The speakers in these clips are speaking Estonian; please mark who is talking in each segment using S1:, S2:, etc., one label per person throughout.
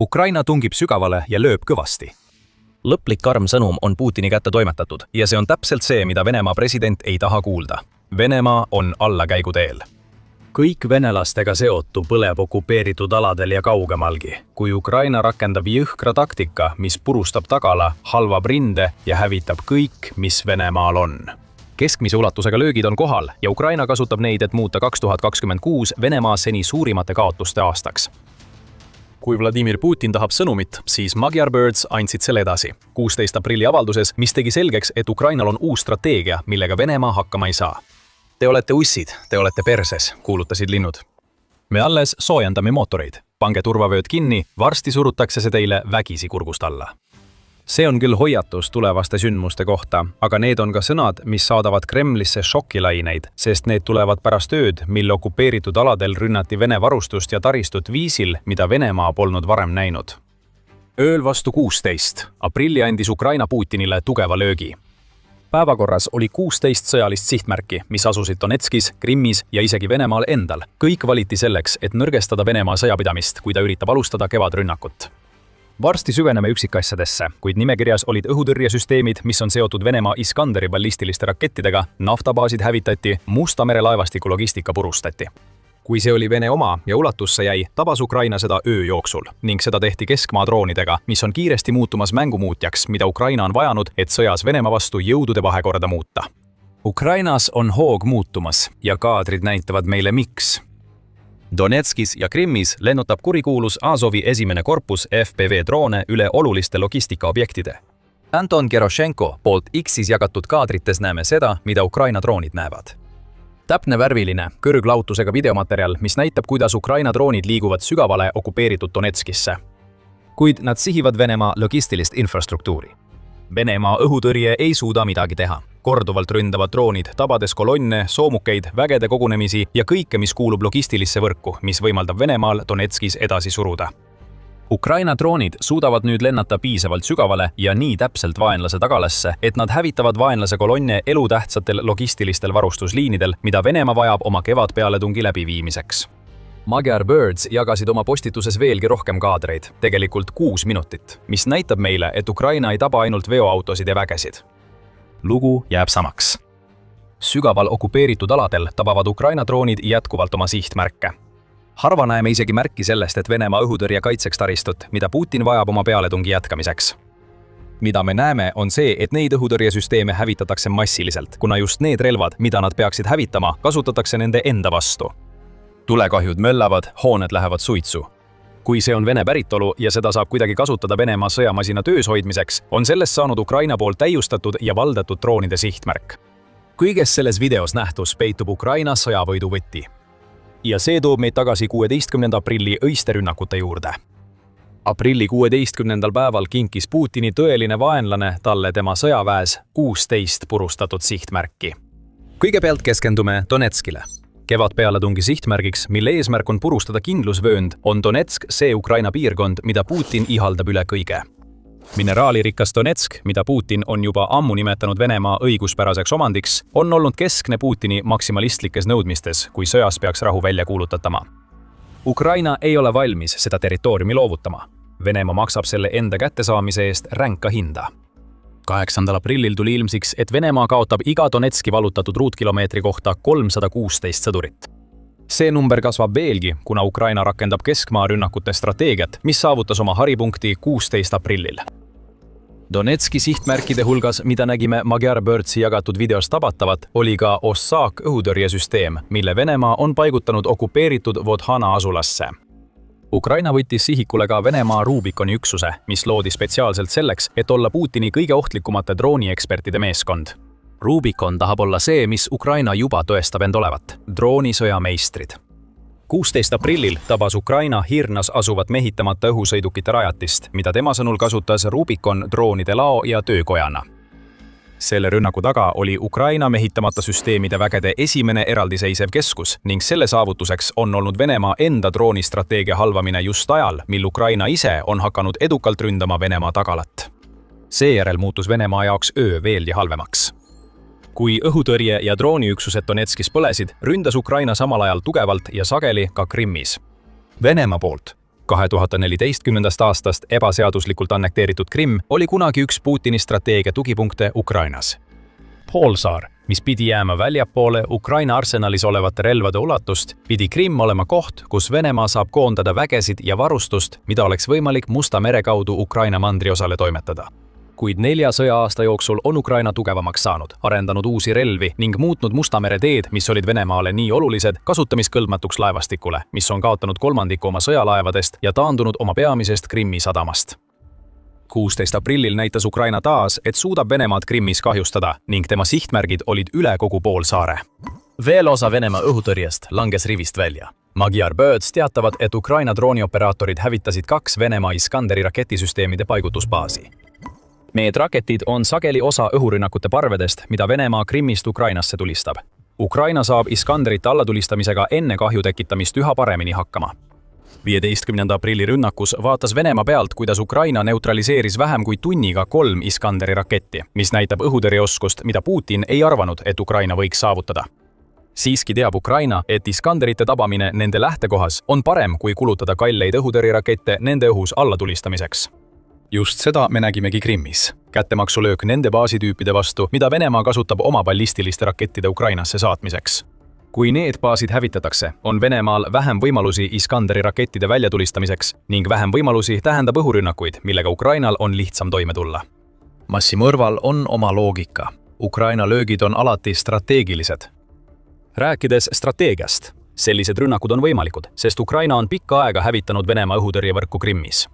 S1: Ukraina tungib sügavale ja lööb kõvasti. Lõplik karm sõnum on Putini kätte toimetatud ja see on täpselt see, mida Venemaa president ei taha kuulda. Venemaa on allakäiguteel. Kõik venelastega seotu põleb okupeeritud aladel ja kaugemalgi, kui Ukraina rakendab jõhkra taktika, mis purustab tagala, halvab rinde ja hävitab kõik, mis Venemaal on. Keskmise ulatusega löögid on kohal ja Ukraina kasutab neid, et muuta 2026 Venemaa seni suurimate kaotuste aastaks. Kui Vladimir Putin tahab sõnumit, siis Magyar Birds andsid selle edasi. 16. aprilli avalduses, mis tegi selgeks, et Ukrainal on uus strateegia, millega Venemaa hakkama ei saa. Te olete ussid, te olete perses, kuulutasid linnud. Me alles soojendame mootoreid. Pange turvavööd kinni, varsti surutakse see teile vägisi kurgust alla. See on küll hoiatus tulevaste sündmuste kohta, aga need on ka sõnad, mis saadavad Kremlisse šokilaineid, sest need tulevad pärast ööd, mil okupeeritud aladel rünnati Vene varustust ja taristut viisil, mida Venemaa polnud varem näinud. Ööl vastu 16. Aprilli andis Ukraina Putinile tugeva löögi. Päevakorras oli 16 sõjalist sihtmärki, mis asusid Donetskis, Krimmis ja isegi Venemaal endal. Kõik valiti selleks, et nõrgestada Venemaa sõjapidamist, kui ta üritab alustada kevadrünnakut. Varsti süveneme üksikasjadesse, kuid nimekirjas olid õhutõrjesüsteemid, mis on seotud Venemaa Iskanderi ballistiliste rakettidega, naftabaasid hävitati, Musta mere laevastiku logistika purustati. Kui see oli Vene oma ja ulatusse jäi, tabas Ukraina seda öö jooksul ning seda tehti keskmaa droonidega, mis on kiiresti muutumas mängumuutjaks, mida Ukraina on vajanud, et sõjas Venemaa vastu jõudude vahekorda muuta. Ukrainas on hoog muutumas ja kaadrid näitavad meile miks. Donetskis ja Krimmis lennutab kurikuulus Azovi esimene korpus FPV droone üle oluliste logistikaobjektide. Anton Geroshenko poolt X-is jagatud kaadrites näeme seda, mida Ukraina droonid näevad. Täpne värviline, kõrglautusega videomaterjal, mis näitab, kuidas Ukraina droonid liiguvad sügavale okupeeritud Donetskisse. Kuid nad sihivad Venemaa logistilist infrastruktuuri. Venemaa õhutõrje ei suuda midagi teha. Korduvalt ründavad droonid, tabades kolonne, soomukeid, vägede kogunemisi ja kõike, mis kuulub logistilisse võrku, mis võimaldab Venemaal Donetskis edasi suruda. Ukraina droonid suudavad nüüd lennata piisavalt sügavale ja nii täpselt vaenlase tagalasse, et nad hävitavad vaenlase kolonne elutähtsatel logistilistel varustusliinidel, mida Venemaa vajab oma kevadpealetungi läbiviimiseks. Magyar Birds jagasid oma postituses veelgi rohkem kaadreid, tegelikult 6 minutit, mis näitab meile, et Ukraina ei taba ainult veoautosid ja vägesid. Lugu jääb samaks. Sügaval okupeeritud aladel tabavad Ukraina droonid jätkuvalt oma sihtmärke. Harva näeme isegi märki sellest, et Venemaa õhutõrje kaitseks taristut, mida Putin vajab oma pealetungi jätkamiseks. Mida me näeme, on see, et neid õhutõrjesüsteeme hävitatakse massiliselt, kuna just need relvad, mida nad peaksid hävitama, kasutatakse nende enda vastu. Tulekahjud möllavad, hooned lähevad suitsu. Kui see on Vene päritolu ja seda saab kuidagi kasutada Venemaa sõjamasina töös hoidmiseks, on sellest saanud Ukraina poolt täiustatud ja valdatud droonide sihtmärk. Kõiges selles videos nähtus peitub Ukraina sõjavõidu võti. Ja see toob meid tagasi 16. aprilli öiste rünnakute juurde. Aprilli 16. päeval kinkis Putini tõeline vaenlane talle tema sõjaväes 16 purustatud sihtmärki. Kõigepealt keskendume Donetskile. Kevadpealetungi sihtmärgiks, mille eesmärk on purustada kindlusvöönd, on Donetsk see Ukraina piirkond, mida Putin ihaldab üle kõige. Mineraalirikas Donetsk, mida Putin on juba ammu nimetanud Venemaa õiguspäraseks omandiks, on olnud keskne Putini maksimalistlikes nõudmistes, kui sõjas peaks rahu välja kuulutatama. Ukraina ei ole valmis seda territooriumi loovutama. Venemaa maksab selle enda kättesaamise eest ränka hinda. 8. aprillil tuli ilmsiks, et Venemaa kaotab iga Donetski vallutatud ruutkilomeetri kohta 316 sõdurit. See number kasvab veelgi, kuna Ukraina rakendab keskmaa rünnakute strateegiat, mis saavutas oma haripunkti 16. aprillil. Donetski sihtmärkide hulgas, mida nägime Magyar Birdsi jagatud videos tabatavat, oli ka Ossak õhutõrjesüsteem, mille Venemaa on paigutanud okupeeritud Vodhana asulasse. Ukraina võttis sihikule ka Venemaa Rubikoni üksuse, mis loodi spetsiaalselt selleks, et olla Putini kõige ohtlikumate drooniekspertide meeskond. Rubikon tahab olla see, mis Ukraina juba tõestab end olevat – droonisõjameistrid. 16. aprillil tabas Ukraina Hirnas asuvat mehitamata õhusõidukite rajatist, mida tema sõnul kasutas Rubikon droonide lao ja töökojana. Selle rünnaku taga oli Ukraina mehitamata süsteemide vägede esimene eraldiseisev keskus ning selle saavutuseks on olnud Venemaa enda droonistrateegia halvamine just ajal, mil Ukraina ise on hakanud edukalt ründama Venemaa tagalat. Seejärel muutus Venemaa jaoks öö veelgi halvemaks. Kui õhutõrje ja drooniüksused Donetskis põlesid, ründas Ukraina samal ajal tugevalt ja sageli ka Krimmis. Venemaa poolt 2014. aastast ebaseaduslikult annekteeritud Krimm oli kunagi üks Putini strateegia tugipunkte Ukrainas. Poolsaar, mis pidi jääma väljapoole Ukraina arsenalis olevate relvade ulatust, pidi Krimm olema koht, kus Venemaa saab koondada vägesid ja varustust, mida oleks võimalik Musta mere kaudu Ukraina mandriosale toimetada. Kuid 4 sõja-aasta jooksul on Ukraina tugevamaks saanud, arendanud uusi relvi ning muutnud Musta mere teed, mis olid Venemaale nii olulised, kasutamiskõlbmatuks laevastikule, mis on kaotanud kolmandiku oma sõjalaevadest ja taandunud oma peamisest Krimmi sadamast. 16. aprillil näitas Ukraina taas, et suudab Venemaad Krimmis kahjustada ning tema sihtmärgid olid üle kogu poolsaare. Veel osa Venemaa õhutõrjest langes rivist välja. Magyar Birds teatavad, et Ukraina droonioperaatorid hävitasid 2 Venemaa Iskanderi raketisüsteemide paigutusbaasi. Need raketid on sageli osa õhurünnakute parvedest, mida Venemaa Krimmist Ukrainasse tulistab. Ukraina saab Iskanderite allatulistamisega enne kahju tekitamist üha paremini hakkama. 15. aprilli rünnakus vaatas Venemaa pealt, kuidas Ukraina neutraliseeris vähem kui tunniga 3 Iskanderi raketti, mis näitab õhutõrjeoskust, mida Putin ei arvanud, et Ukraina võiks saavutada. Siiski teab Ukraina, et Iskanderite tabamine nende lähtekohas on parem, kui kulutada kalleid õhutõrjerakette nende õhus allatulistamiseks. Just seda me nägimegi Krimmis. Kättemaksulöök nende baasitüüpide vastu, mida Venemaa kasutab oma ballistiliste rakettide Ukrainasse saatmiseks. Kui need baasid hävitatakse, on Venemaal vähem võimalusi Iskanderi rakettide väljatulistamiseks ning vähem võimalusi tähendab õhurünnakuid, millega Ukrainal on lihtsam toime tulla. Massimõrval on oma loogika. Ukraina löögid on alati strateegilised. Rääkides strateegiast, sellised rünnakud on võimalikud, sest Ukraina on pikka aega hävitanud Venemaa õhutõrjevõrku Krimmis.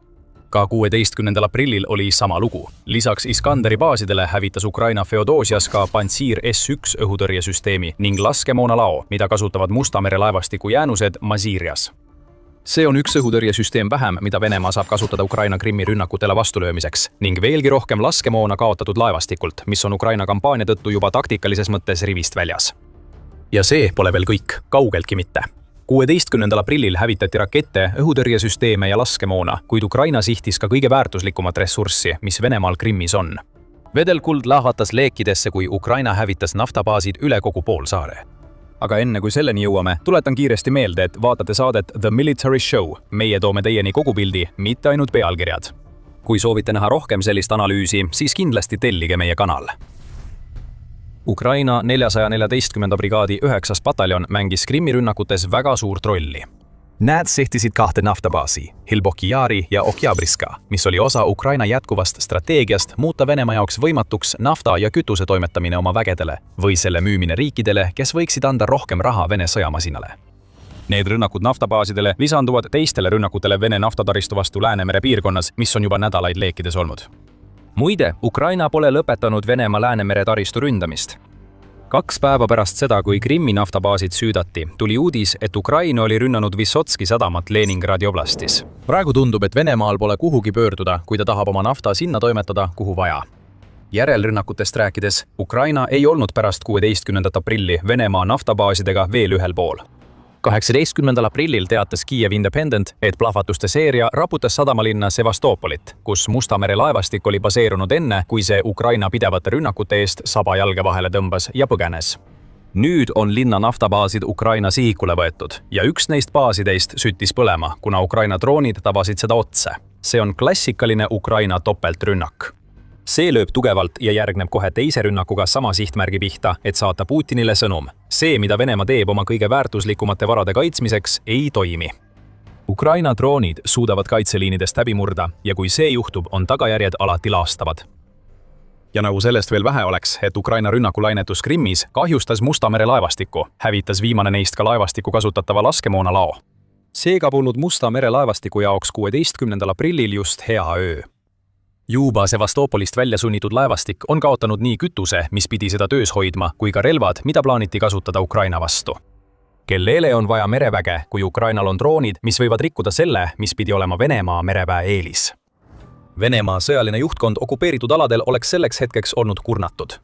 S1: Ka 16. aprillil oli sama lugu. Lisaks Iskanderi baasidele hävitas Ukraina Feodosias ka Pantsir S1 õhutõrjesüsteemi ning laskemoonalao, mida kasutavad Musta mere laevastiku jäänused Mazirias. See on üks õhutõrjesüsteem vähem, mida Venemaa saab kasutada Ukraina Krimmi rünnakutele vastulöömiseks ning veelgi rohkem laskemoona kaotatud laevastikult, mis on Ukraina kampaania tõttu juba taktikalises mõttes rivist väljas. Ja see pole veel kõik, kaugeltki mitte. 16. aprillil hävitati rakette, õhutõrjesüsteeme ja laskemoona, kuid Ukraina sihtis ka kõige väärtuslikumat ressurssi, mis Venemaal Krimmis on. Vedelkuld lahvatas leekidesse, kui Ukraina hävitas naftabaasid üle kogu poolsaare. Aga enne kui selleni jõuame, tuletan kiiresti meelde, et vaatate saadet The Military Show. Meie toome teieni kogu pildi, mitte ainult pealkirjad. Kui soovite näha rohkem sellist analüüsi, siis kindlasti tellige meie kanal. Ukraina 414. brigaadi 9. pataljon mängis Krimmi rünnakutes väga suurt rolli. Nad sihtisid 2 naftabaasi, Hilboki-Jari ja Okjabriska, mis oli osa Ukraina jätkuvast strateegiast muuta Venemaa jaoks võimatuks nafta ja kütuse toimetamine oma vägedele või selle müümine riikidele, kes võiksid anda rohkem raha Vene sõjamasinale. Need rünnakud naftabaasidele lisanduvad teistele rünnakutele Vene naftataristu vastu Läänemere piirkonnas, mis on juba nädalaid leekides olnud. Muide, Ukraina pole lõpetanud Venemaa Läänemere taristu ründamist. 2 päeva pärast seda, kui Krimmi naftabaasid süüdati, tuli uudis, et Ukraina oli rünnanud Vysotski sadamat Leningradi oblastis. Praegu tundub, et Venemaal pole kuhugi pöörduda, kui ta tahab oma nafta sinna toimetada, kuhu vaja. Järelrünnakutest rääkides, Ukraina ei olnud pärast 16. aprilli Venemaa naftabaasidega veel ühel pool. 18. aprillil teatas Kiev Independent, et plahvatuste seeria raputas sadamalinna Sevastopolit, kus Musta mere laevastik oli baseerunud enne, kui see Ukraina pidevate rünnakute eest saba jalge vahele tõmbas ja põgenes. Nüüd on linna naftabaasid Ukraina sihikule võetud ja üks neist baasidest süttis põlema, kuna Ukraina droonid tabasid seda otse. See on klassikaline Ukraina topeltrünnak. See lööb tugevalt ja järgneb kohe teise rünnakuga sama sihtmärgi pihta, et saata Putinile sõnum. See, mida Venemaa teeb oma kõige väärtuslikumate varade kaitsmiseks, ei toimi. Ukraina droonid suudavad kaitseliinidest läbi murda ja kui see juhtub, on tagajärjed alati laastavad. Ja nagu sellest veel vähe oleks, et Ukraina rünnakulainetus Krimmis kahjustas Musta mere laevastikku, hävitas viimane neist ka laevastiku kasutatava laskemoonalao. Seega polnud Musta mere laevastiku jaoks 16. aprillil just hea öö. Juba Sevastopolist välja sunnitud laevastik on kaotanud nii kütuse, mis pidi seda töös hoidma, kui ka relvad, mida plaaniti kasutada Ukraina vastu. Kellele on vaja mereväge, kui Ukrainal on droonid, mis võivad rikkuda selle, mis pidi olema Venemaa mereväe eelis. Venemaa sõjaline juhtkond okupeeritud aladel oleks selleks hetkeks olnud kurnatud.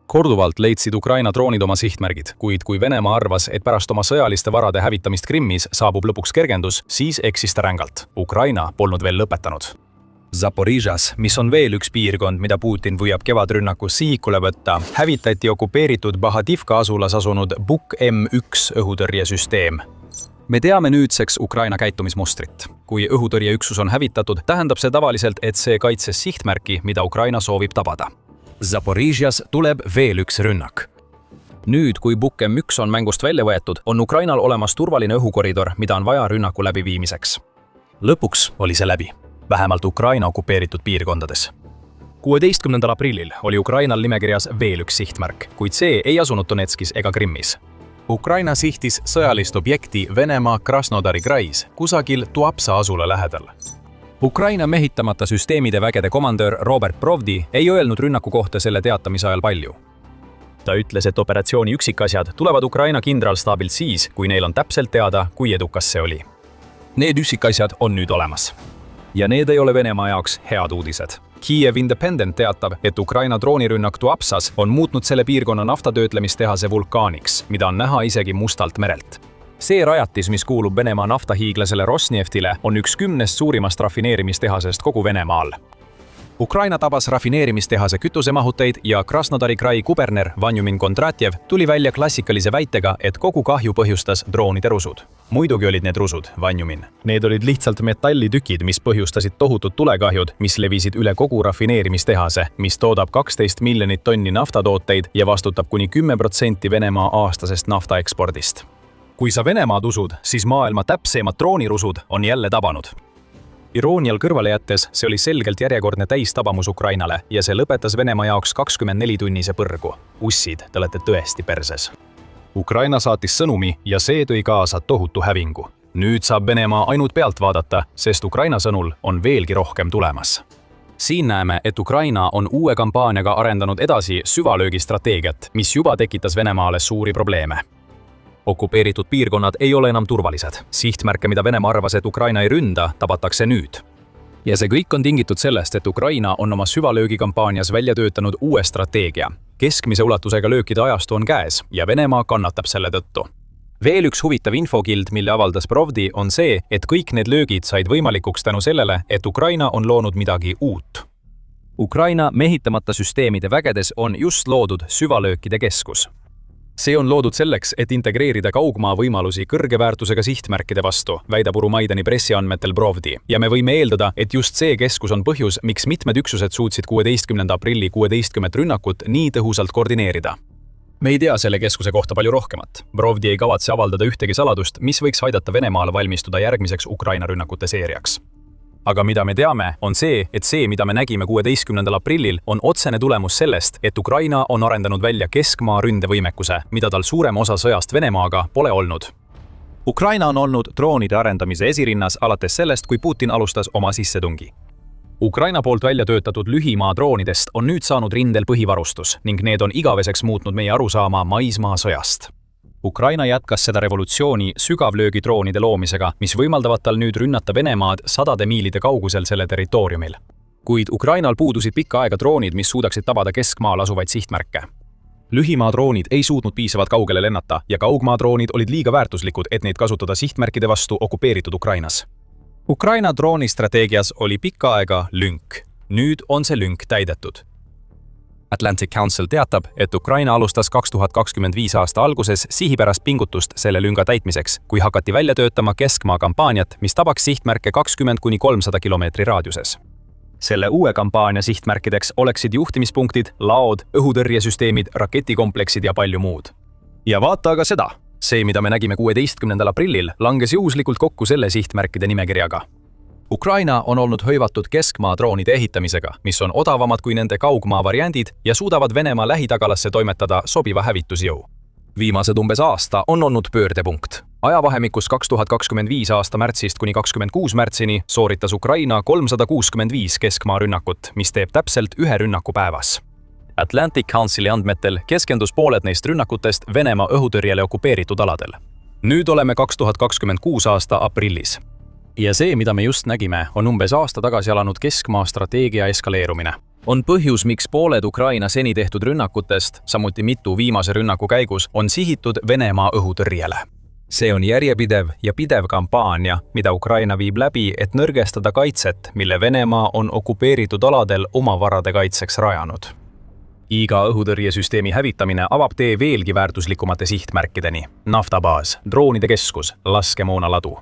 S1: Korduvalt leidsid Ukraina droonid oma sihtmärgid, kuid kui Venemaa arvas, et pärast oma sõjaliste varade hävitamist Krimmis saabub lõpuks kergendus, siis eksis ta rängalt. Ukraina polnud veel lõpetanud. Zaporižas, mis on veel üks piirkond, mida Putin võiab kevadrünnakus sihikule võtta, hävitati okupeeritud Bahativka asulas asunud Buk M1 õhutõrjesüsteem. Me teame nüüdseks Ukraina käitumismustrit. Kui õhutõrjeüksus on hävitatud, tähendab see tavaliselt, et see kaitses sihtmärki, mida Ukraina soovib tabada. Zaporižjas tuleb veel üks rünnak. Nüüd, kui Bukem 1 on mängust välja võetud, on Ukrainal olemas turvaline õhukoridor, mida on vaja rünnaku läbiviimiseks. Lõpuks oli see läbi, vähemalt Ukraina okupeeritud piirkondades. 16. aprillil oli Ukrainal nimekirjas veel üks sihtmärk, kuid see ei asunud Donetskis ega Krimmis. Ukraina sihtis sõjalist objekti Venemaa Krasnodari krais kusagil Tuapsa asula lähedal. Ukraina mehitamata süsteemide vägede komandör Robert Provdi ei öelnud rünnaku kohta selle teatamise ajal palju. Ta ütles, et operatsiooni üksikasjad tulevad Ukraina kindralstaabilt siis, kui neil on täpselt teada, kui edukas see oli. Need üksikasjad on nüüd olemas. Ja need ei ole Venemaa jaoks head uudised. Kiev Independent teatab, et Ukraina droonirünnak Tuapsas on muutnud selle piirkonna naftatöötlemistehase vulkaaniks, mida on näha isegi Mustalt merelt. See rajatis, mis kuulub Venemaa naftahiiglasele Rosneftile, on üks 10 suurimast rafineerimistehasest kogu Venemaal. Ukraina tabas rafineerimistehase kütusemahuteid ja Krasnodari krai kuberner Vanjumin Kondratjev tuli välja klassikalise väitega, et kogu kahju põhjustas droonide rusud. Muidugi olid need rusud, Vanjumin. Need olid lihtsalt metallitükid, mis põhjustasid tohutud tulekahjud, mis levisid üle kogu rafineerimistehase, mis toodab 12 miljonit tonni naftatooteid ja vastutab kuni 10% Venemaa aastasest naftaekspordist. Kui sa Venemaad usud, siis maailma täpsemad droonirusud on jälle tabanud. Iroonial kõrvale jättes, see oli selgelt järjekordne täistabamus Ukrainale ja see lõpetas Venemaa jaoks 24-tunnise põrgu. Ussid, te olete tõesti perses. Ukraina saatis sõnumi ja see tõi kaasa tohutu hävingu. Nüüd saab Venemaa ainult pealt vaadata, sest Ukraina sõnul on veelgi rohkem tulemas. Siin näeme, et Ukraina on uue kampaaniaga arendanud edasi süvalöögistrateegiat, mis juba tekitas Venemaale suuri probleeme. Okupeeritud piirkonnad ei ole enam turvalised. Sihtmärke, mida Venemaa arvas, et Ukraina ei ründa, tabatakse nüüd. Ja see kõik on tingitud sellest, et Ukraina on oma süvalöögikampaanias välja töötanud uue strateegia. Keskmise ulatusega löökide ajastu on käes ja Venemaa kannatab selle tõttu. Veel üks huvitav infokild, mille avaldas Provdi, on see, et kõik need löögid said võimalikuks tänu sellele, et Ukraina on loonud midagi uut. Ukraina mehitamata süsteemide vägedes on just loodud süvalöökide keskus. See on loodud selleks, et integreerida kaugmaa võimalusi kõrge väärtusega sihtmärkide vastu, väidab Urumaidani pressiandmetel Provdi. Ja me võime eeldada, et just see keskus on põhjus, miks mitmed üksused suutsid 16. aprilli 16 rünnakut nii tõhusalt koordineerida. Me ei tea selle keskuse kohta palju rohkemat. Provdi ei kavatse avaldada ühtegi saladust, mis võiks aidata Venemaal valmistuda järgmiseks Ukraina rünnakute seeriaks. Aga mida me teame, on see, et see, mida me nägime 16. aprillil, on otsene tulemus sellest, et Ukraina on arendanud välja keskmaa ründevõimekuse, mida tal suurem osa sõjast Venemaaga pole olnud. Ukraina on olnud droonide arendamise esirinnas alates sellest, kui Putin alustas oma sissetungi. Ukraina poolt välja töötatud lühimaa droonidest on nüüd saanud rindel põhivarustus ning need on igaveseks muutnud meie arusaama maismaa sõjast. Ukraina jätkas seda revolutsiooni sügavlöögidroonide loomisega, mis võimaldavad tal nüüd rünnata Venemaad sadade miilide kaugusel selle territooriumil. Kuid Ukrainal puudusid pikka aega droonid, mis suudaksid tabada keskmaal asuvaid sihtmärke. Lühimaa droonid ei suutnud piisavalt kaugele lennata ja kaugmaa droonid olid liiga väärtuslikud, et neid kasutada sihtmärkide vastu okupeeritud Ukrainas. Ukraina droonistrateegias oli pikka aega lünk. Nüüd on see lünk täidetud. Atlantic Council teatab, et Ukraina alustas 2025 aasta alguses sihipärast pingutust selle lünga täitmiseks, kui hakati välja töötama keskmaa kampaaniat, mis tabaks sihtmärke 20–300 kilomeetri raadiuses. Selle uue kampaania sihtmärkideks oleksid juhtimispunktid, laod, õhutõrjesüsteemid, raketikompleksid ja palju muud. Ja vaata aga seda! See, mida me nägime 16. aprillil, langes juhuslikult kokku selle sihtmärkide nimekirjaga. Ukraina on olnud hõivatud keskmaa droonide ehitamisega, mis on odavamad kui nende kaugmaa variandid ja suudavad Venemaa lähitagalasse toimetada sobiva hävitusjõu. Viimased umbes aasta on olnud pöördepunkt. Ajavahemikus 2025 aasta märtsist kuni 26 märtsini sooritas Ukraina 365 keskmaa rünnakut, mis teeb täpselt ühe rünnaku päevas. Atlantic Councili andmetel keskendus pooled neist rünnakutest Venemaa õhutõrjele okupeeritud aladel. Nüüd oleme 2026 aasta aprillis. Ja see, mida me just nägime, on umbes aasta tagasi alanud keskmaa strateegia eskaleerumine. On põhjus, miks pooled Ukraina seni tehtud rünnakutest, samuti mitu viimase rünnaku käigus, on sihitud Venemaa õhutõrjele. See on järjepidev ja pidev kampaania, mida Ukraina viib läbi, et nõrgestada kaitset, mille Venemaa on okupeeritud aladel oma varade kaitseks rajanud. Iga õhutõrjesüsteemi hävitamine avab tee veelgi väärtuslikumate sihtmärkideni. Naftabaas, droonide keskus, laskemoonaladu.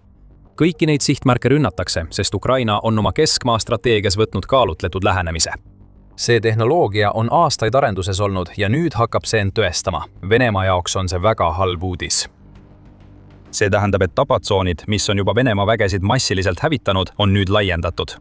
S1: Kõiki neid sihtmärke rünnatakse, sest Ukraina on oma keskmaa strateegias võtnud kaalutletud lähenemise. See tehnoloogia on aastaid arenduses olnud ja nüüd hakkab see end tõestama. Venemaa jaoks on see väga halb uudis. See tähendab, et tapatsoonid, mis on juba Venemaa vägesid massiliselt hävitanud, on nüüd laiendatud.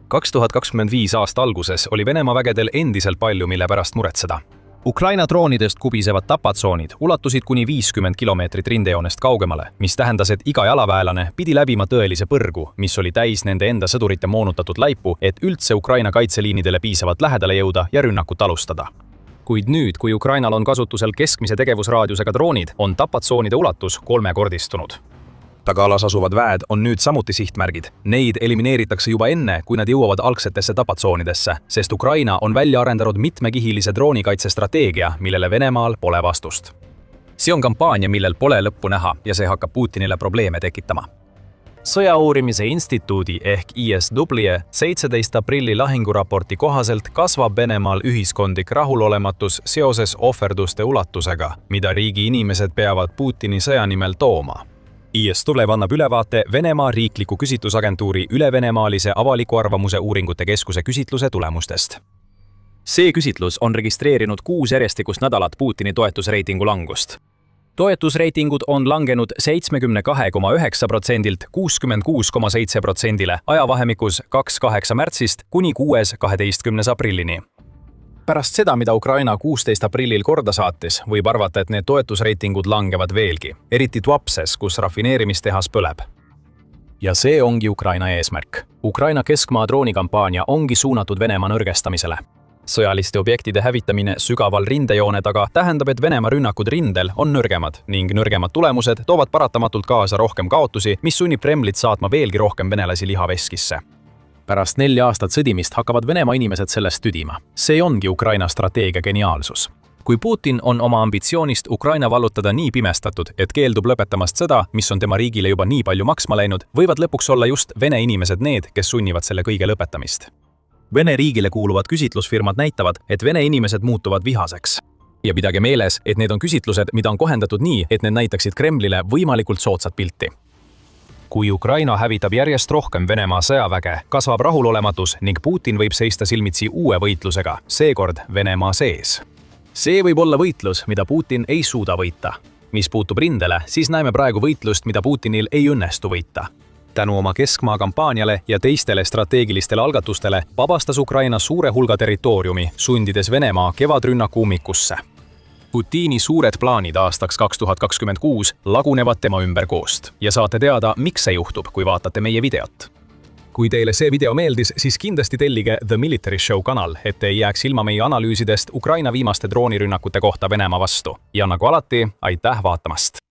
S1: 2025 aasta alguses oli Venemaa vägedel endiselt palju, mille pärast muretseda. Ukraina droonidest kubisevad tapatsoonid ulatusid kuni 50 kilomeetrit rindejoonest kaugemale, mis tähendas, et iga jalaväelane pidi läbima tõelise põrgu, mis oli täis nende enda sõdurite moonutatud laipu, et üldse Ukraina kaitseliinidele piisavalt lähedale jõuda ja rünnakut alustada. Kuid nüüd, kui Ukrainal on kasutusel keskmise tegevusraadiusega droonid, on tapatsoonide ulatus kolmekordistunud. Tagaalas asuvad väed on nüüd samuti sihtmärgid. Neid elimineeritakse juba enne, kui nad jõuavad algsetesse tapatsoonidesse, sest Ukraina on välja arendanud mitmekihilise droonikaitsestrateegia, millele Venemaal pole vastust. See on kampaania, millel pole lõppu näha ja see hakkab Putinile probleeme tekitama. Sõjauurimise instituudi ehk ISW 17. aprilli lahinguraporti kohaselt kasvab Venemaal ühiskondlik rahulolematus seoses ohverduste ulatusega, mida riigi inimesed peavad Putini sõja nimel tooma. ISW annab ülevaate Venemaa riikliku küsitlusagentuuri ülevenemaalise avaliku arvamuse uuringute keskuse küsitluse tulemustest. See küsitlus on registreerinud 6 järjestikust nädalat Putini toetusreitingu langust. Toetusreitingud on langenud 72,9%-lt 66,7%-le ajavahemikus 2. märtsist kuni 6. aprillini. Pärast seda, mida Ukraina 16. aprillil korda saatis, võib arvata, et need toetusreitingud langevad veelgi, eriti Tuapses, kus rafineerimistehas põleb. Ja see ongi Ukraina eesmärk. Ukraina keskmaa droonikampaania ongi suunatud Venemaa nõrgestamisele. Sõjaliste objektide hävitamine sügaval rindejoone taga tähendab, et Venemaa rünnakud rindel on nõrgemad ning nõrgemad tulemused toovad paratamatult kaasa rohkem kaotusi, mis sunnib Kremlit saatma veelgi rohkem venelasi lihaveskisse. Pärast 4 aastat sõdimist hakkavad Venemaa inimesed sellest tüdima. See ongi Ukraina strateegia geniaalsus. Kui Putin on oma ambitsioonist Ukraina vallutada nii pimestatud, et keeldub lõpetamast sõda, mis on tema riigile juba nii palju maksma läinud, võivad lõpuks olla just Vene inimesed need, kes sunnivad selle kõige lõpetamist. Vene riigile kuuluvad küsitlusfirmad näitavad, et Vene inimesed muutuvad vihaseks. Ja pidage meeles, et need on küsitlused, mida on kohendatud nii, et need näitaksid Kremlile võimalikult soodsat pilti. Kui Ukraina hävitab järjest rohkem Venemaa sõjaväge, kasvab rahulolematus ning Putin võib seista silmitsi uue võitlusega, seekord Venemaa sees. See võib olla võitlus, mida Putin ei suuda võita. Mis puutub rindele, siis näeme praegu võitlust, mida Putinil ei õnnestu võita. Tänu oma keskmaa kampaaniale ja teistele strateegilistele algatustele vabastas Ukraina suure hulga territooriumi, sundides Venemaa kevadrünnaku ummikusse. Putini suured plaanid aastaks 2026 lagunevad tema ümber koost ja saate teada, miks see juhtub, kui vaatate meie videot. Kui teile see video meeldis, siis kindlasti tellige The Military Show kanal, et ei jääks ilma meie analüüsidest Ukraina viimaste droonirünnakute kohta Venemaa vastu. Ja nagu alati, aitäh vaatamast!